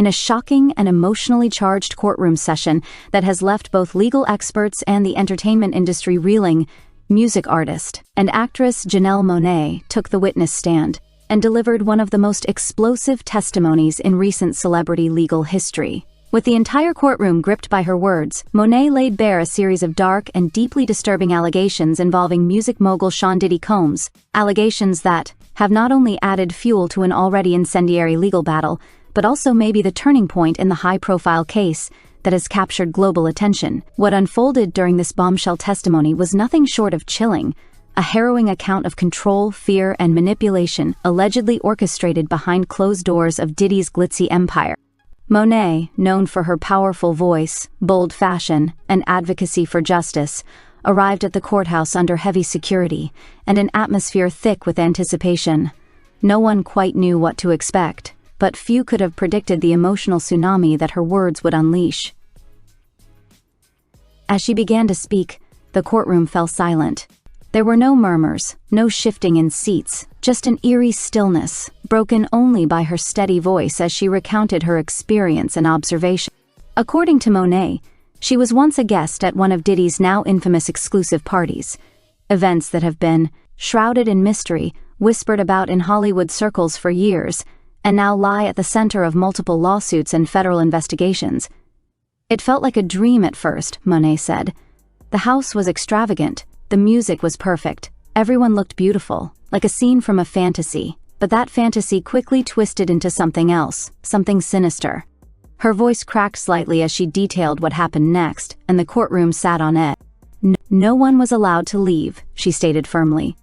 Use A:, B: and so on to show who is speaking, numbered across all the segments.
A: in a shocking and emotionally charged courtroom session that has left both legal experts and the entertainment industry reeling. Music artist and actress Janelle Monáe took the witness stand and delivered one of the most explosive testimonies in recent celebrity legal history. With the entire courtroom gripped by her words, Monae laid bare a series of dark and deeply disturbing allegations involving music mogul Diddy Combs, allegations that have not only added fuel to an already incendiary legal battle, but also may be the turning point in the high-profile case that has captured global attention. What unfolded during this bombshell testimony was nothing short of chilling, a harrowing account of control, fear, and manipulation allegedly orchestrated behind closed doors of Diddy's glitzy empire. Monae, known for her powerful voice, bold fashion, and advocacy for justice, arrived at the courthouse under heavy security and an atmosphere thick with anticipation. No one quite knew what to expect, but few could have predicted the emotional tsunami that her words would unleash. As she began to speak, the courtroom fell silent. There were no murmurs, no shifting in seats, just an eerie stillness, broken only by her steady voice as she recounted her experience and observation. According to Monae, she was once a guest at one of Diddy's now infamous exclusive parties, events that have been shrouded in mystery, whispered about in Hollywood circles for years, and now lie at the center of multiple lawsuits and federal investigations. It felt like a dream at first, Monae said. The house was extravagant, the music was perfect, everyone looked beautiful, like a scene from a fantasy, but that fantasy quickly twisted into something else, something sinister. Her voice cracked slightly as she detailed what happened next, and the courtroom sat on edge. No one was allowed to leave, she stated firmly.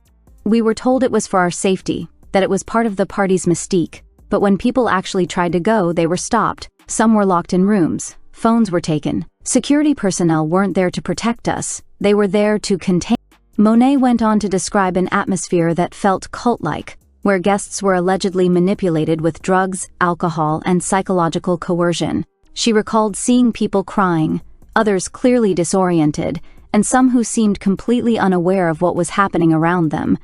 A: We were told it was for our safety, that it was part of the party's mystique, but when people actually tried to go, they were stopped. Some were locked in rooms, phones were taken. Security personnel weren't there to protect us, they were there to contain. Monae went on to describe an atmosphere that felt cult-like, where guests were allegedly manipulated with drugs, alcohol, and psychological coercion. She recalled seeing people crying, others clearly disoriented, and some who seemed completely unaware of what was happening around them.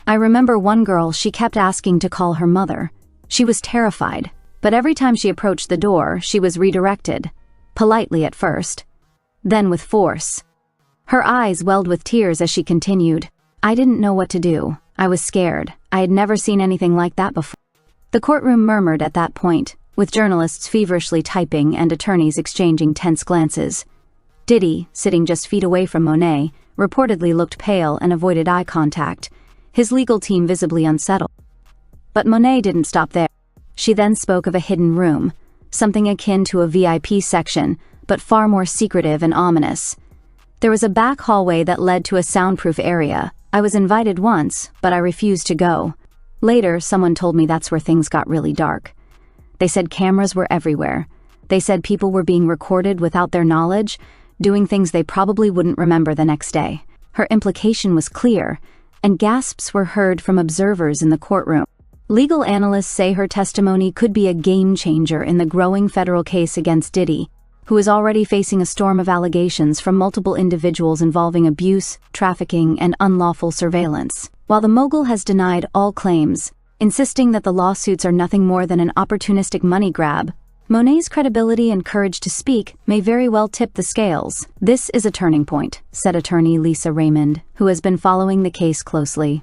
A: I remember one girl, she kept asking to call her mother. She was terrified, but every time she approached the door, she was redirected, politely at first, then with force. Her eyes welled with tears as she continued. I didn't know what to do. I was scared. I had never seen anything like that before. The courtroom murmured at that point, with journalists feverishly typing and attorneys exchanging tense glances. Diddy, sitting just feet away from Monae, reportedly looked pale and avoided eye contact, his legal team visibly unsettled. But Monae didn't stop there. She then spoke of a hidden room, something akin to a VIP section, but far more secretive and ominous. There was a back hallway that led to a soundproof area. I was invited once, but I refused to go. Later, someone told me that's where things got really dark. They said cameras were everywhere. They said people were being recorded without their knowledge, doing things they probably wouldn't remember the next day. Her implication was clear, and gasps were heard from observers in the courtroom. Legal analysts say her testimony could be a game changer in the growing federal case against Diddy, who is already facing a storm of allegations from multiple individuals involving abuse, trafficking, and unlawful surveillance. While the mogul has denied all claims, insisting that the lawsuits are nothing more than an opportunistic money grab, Monae's credibility and courage to speak may very well tip the scales. This is a turning point, said attorney Lisa Raymond, who has been following the case closely.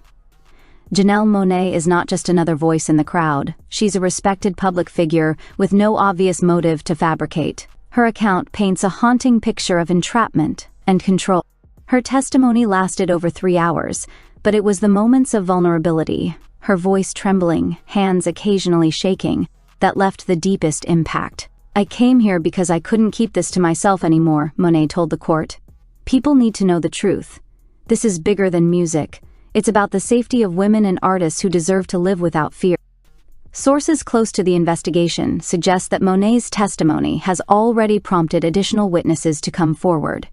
A: Janelle Monáe is not just another voice in the crowd. She's a respected public figure with no obvious motive to fabricate. Her account paints a haunting picture of entrapment and control. Her testimony lasted over 3 hours, but it was the moments of vulnerability, her voice trembling, hands occasionally shaking, that left the deepest impact. I came here because I couldn't keep this to myself anymore, Monae told the court. People need to know the truth. This is bigger than music. It's about the safety of women and artists who deserve to live without fear. Sources close to the investigation suggest that Monae's testimony has already prompted additional witnesses to come forward,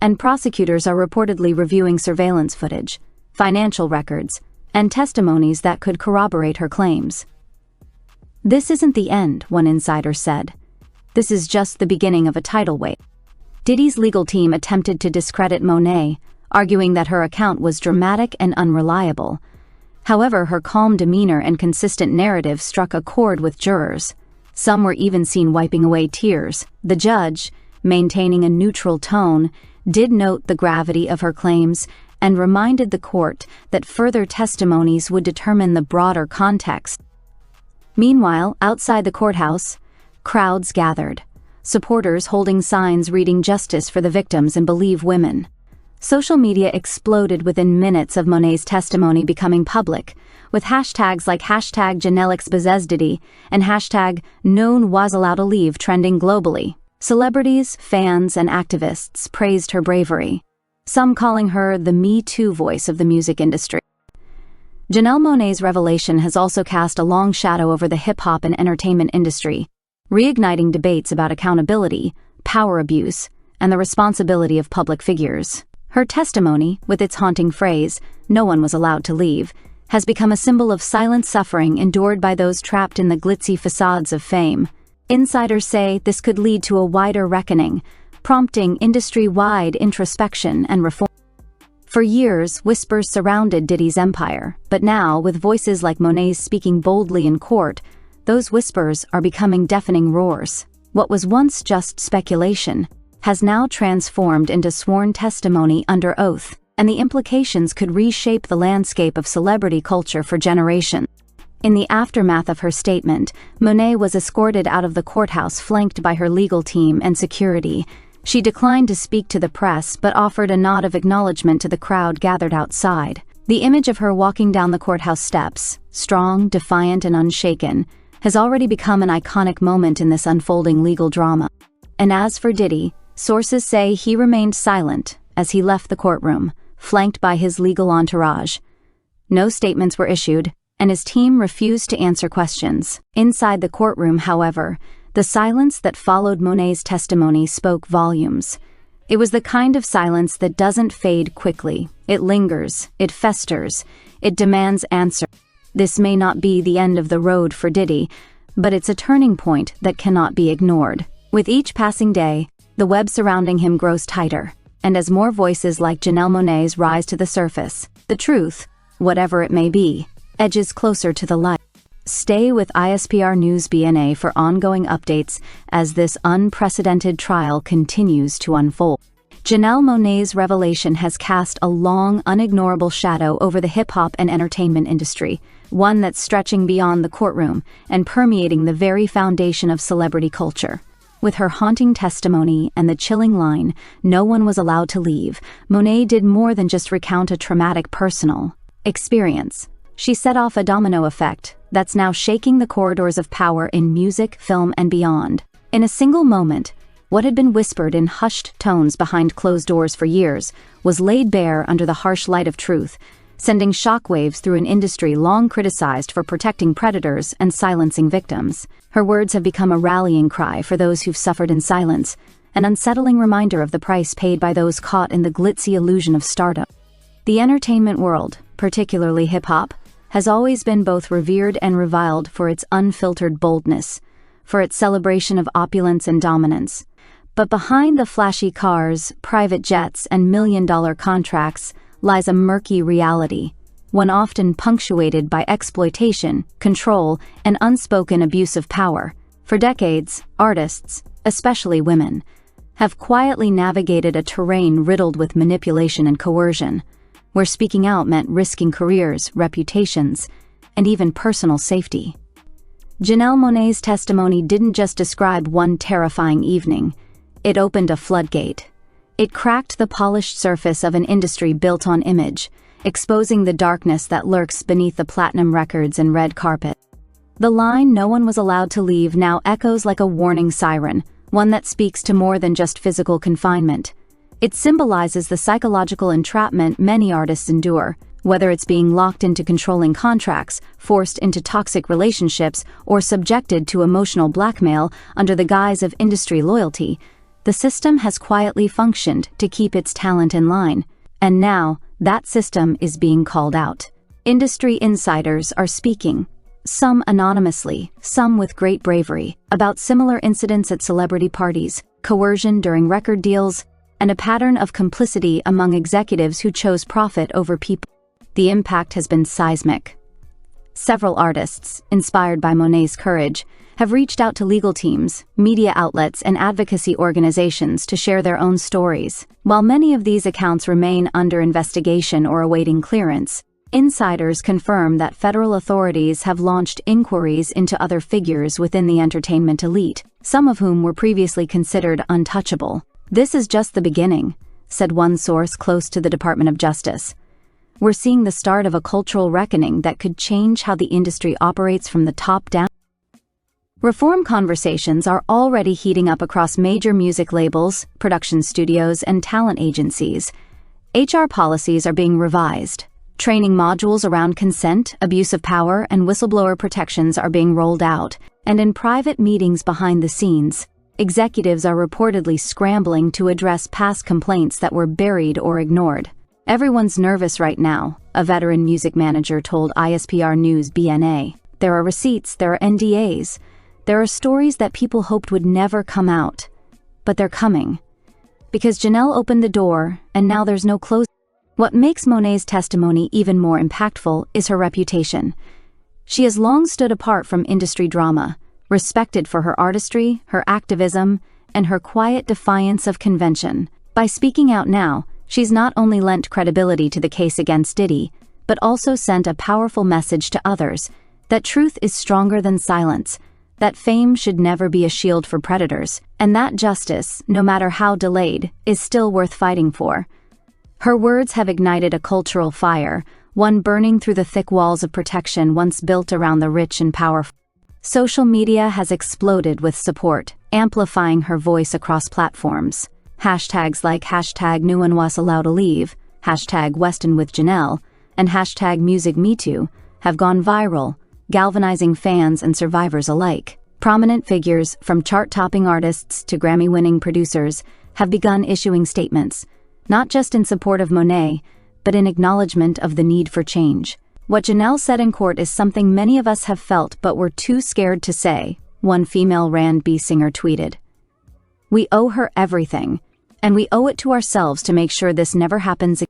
A: and prosecutors are reportedly reviewing surveillance footage, financial records, and testimonies that could corroborate her claims. This isn't the end, one insider said. This is just the beginning of a tidal wave. Diddy's legal team attempted to discredit Monae, arguing that her account was dramatic and unreliable. However, her calm demeanor and consistent narrative struck a chord with jurors. Some were even seen wiping away tears. The judge, maintaining a neutral tone, did note the gravity of her claims and reminded the court that further testimonies would determine the broader context. Meanwhile, outside the courthouse, crowds gathered, supporters holding signs reading "Justice for the victims and believe women." Social media exploded within minutes of Monae's testimony becoming public, with hashtags like #Janelle Diddy and #No one was allowed to leave trending globally. Celebrities, fans, and activists praised her bravery, some calling her the Me Too voice of the music industry. Janelle Monáe's revelation has also cast a long shadow over the hip-hop and entertainment industry, reigniting debates about accountability, power abuse, and the responsibility of public figures. Her testimony, with its haunting phrase, "No one was allowed to leave," has become a symbol of silent suffering endured by those trapped in the glitzy facades of fame. Insiders say this could lead to a wider reckoning, prompting industry-wide introspection and reform. For years, whispers surrounded Diddy's empire, but now, with voices like Monae's speaking boldly in court, those whispers are becoming deafening roars. What was once just speculation has now transformed into sworn testimony under oath, and the implications could reshape the landscape of celebrity culture for generations. In the aftermath of her statement, Monae was escorted out of the courthouse flanked by her legal team and security. She declined to speak to the press but offered a nod of acknowledgement to the crowd gathered outside. The image of her walking down the courthouse steps, strong, defiant, and unshaken, has already become an iconic moment in this unfolding legal drama. And as for Diddy, sources say he remained silent as he left the courtroom, flanked by his legal entourage. No statements were issued, and his team refused to answer questions. Inside the courtroom, however, the silence that followed Monae's testimony spoke volumes. It was the kind of silence that doesn't fade quickly. It lingers, it festers, it demands answers. This may not be the end of the road for Diddy, but it's a turning point that cannot be ignored. With each passing day, the web surrounding him grows tighter, and as more voices like Janelle Monáe's rise to the surface, the truth, whatever it may be, edges closer to the light. Stay with ISPR News BNA for ongoing updates as this unprecedented trial continues to unfold. Janelle Monáe's revelation has cast a long, unignorable shadow over the hip-hop and entertainment industry, one that's stretching beyond the courtroom and permeating the very foundation of celebrity culture. With her haunting testimony and the chilling line, "No one was allowed to leave," Monae did more than just recount a traumatic personal experience. She set off a domino effect that's now shaking the corridors of power in music, film, and beyond. In a single moment, what had been whispered in hushed tones behind closed doors for years was laid bare under the harsh light of truth, sending shockwaves through an industry long criticized for protecting predators and silencing victims. Her words have become a rallying cry for those who've suffered in silence, an unsettling reminder of the price paid by those caught in the glitzy illusion of stardom. The entertainment world, particularly hip-hop, has always been both revered and reviled for its unfiltered boldness, for its celebration of opulence and dominance. But behind the flashy cars, private jets, and million-dollar contracts lies a murky reality, one often punctuated by exploitation, control, and unspoken abuse of power. For decades, artists, especially women, have quietly navigated a terrain riddled with manipulation and coercion, where speaking out meant risking careers, reputations, and even personal safety. Janelle Monáe's testimony didn't just describe one terrifying evening. It opened a floodgate. It cracked the polished surface of an industry built on image, exposing the darkness that lurks beneath the platinum records and red carpet. The line "No one was allowed to leave" now echoes like a warning siren, one that speaks to more than just physical confinement. It symbolizes the psychological entrapment many artists endure, whether it's being locked into controlling contracts, forced into toxic relationships, or subjected to emotional blackmail under the guise of industry loyalty. The system has quietly functioned to keep its talent in line, and now that system is being called out. Industry insiders are speaking, some anonymously, some with great bravery, about similar incidents at celebrity parties, coercion during record deals, and a pattern of complicity among executives who chose profit over people. The impact has been seismic. Several artists, inspired by Monáe's courage, have reached out to legal teams, media outlets, and advocacy organizations to share their own stories. While many of these accounts remain under investigation or awaiting clearance, insiders confirm that federal authorities have launched inquiries into other figures within the entertainment elite, some of whom were previously considered untouchable. "This is just the beginning," said one source close to the Department of Justice. "We're seeing the start of a cultural reckoning that could change how the industry operates from the top down." Reform conversations are already heating up across major music labels, production studios, and talent agencies. HR policies are being revised. Training modules around consent, abuse of power, and whistleblower protections are being rolled out, and in private meetings behind the scenes, executives are reportedly scrambling to address past complaints that were buried or ignored. "Everyone's nervous right now," a veteran music manager told ISPR News BNA. "There are receipts, there are NDAs, there are stories that people hoped would never come out. But they're coming. Because Janelle opened the door, and now there's no closing." What makes Monae's testimony even more impactful is her reputation. She has long stood apart from industry drama, respected for her artistry, her activism, and her quiet defiance of convention. By speaking out now, she's not only lent credibility to the case against Diddy, but also sent a powerful message to others that truth is stronger than silence, that fame should never be a shield for predators, and that justice, no matter how delayed, is still worth fighting for. Her words have ignited a cultural fire, one burning through the thick walls of protection once built around the rich and powerful. Social media has exploded with support, amplifying her voice across platforms. Hashtags like hashtag "No One Was Allowed to Leave," hashtag "Weston with Janelle," and hashtag "MusicMeToo" have gone viral, galvanizing fans and survivors alike. Prominent figures, from chart-topping artists to Grammy-winning producers, have begun issuing statements, not just in support of Monae, but in acknowledgement of the need for change. "What Janelle said in court is something many of us have felt but were too scared to say," one female R&B singer tweeted. "We owe her everything, and we owe it to ourselves to make sure this never happens again."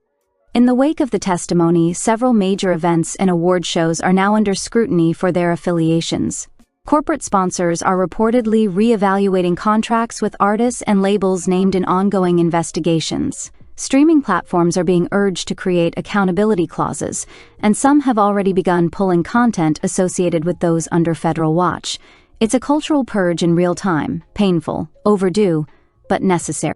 A: In the wake of the testimony, several major events and award shows are now under scrutiny for their affiliations. Corporate sponsors are reportedly re-evaluating contracts with artists and labels named in ongoing investigations. Streaming platforms are being urged to create accountability clauses, and some have already begun pulling content associated with those under federal watch. It's a cultural purge in real time, painful, overdue, but necessary.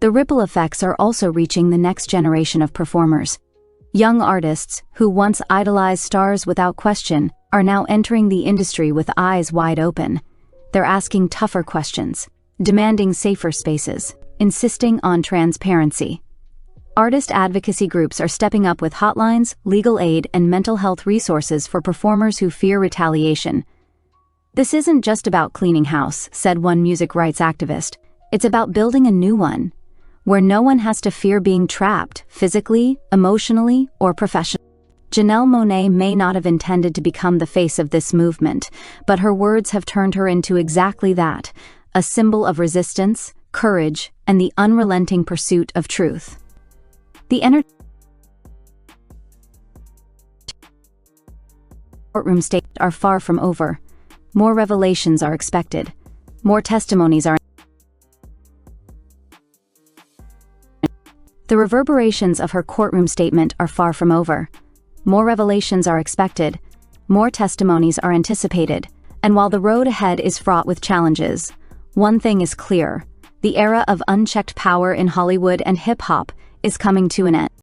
A: The ripple effects are also reaching the next generation of performers. Young artists, who once idolized stars without question, are now entering the industry with eyes wide open. They're asking tougher questions, demanding safer spaces, insisting on transparency. Artist advocacy groups are stepping up with hotlines, legal aid, and mental health resources for performers who fear retaliation. "This isn't just about cleaning house," said one music rights activist. "It's about building a new one, where no one has to fear being trapped, physically, emotionally, or professionally." Janelle Monáe may not have intended to become the face of this movement, but her words have turned her into exactly that, a symbol of resistance, courage, and the unrelenting pursuit of truth. The courtroom statements are far from over. More revelations are expected. More testimonies are. The reverberations of her courtroom statement are far from over. More revelations are expected. More testimonies are anticipated. And while the road ahead is fraught with challenges, one thing is clear: the era of unchecked power in Hollywood and hip-hop is coming to an end.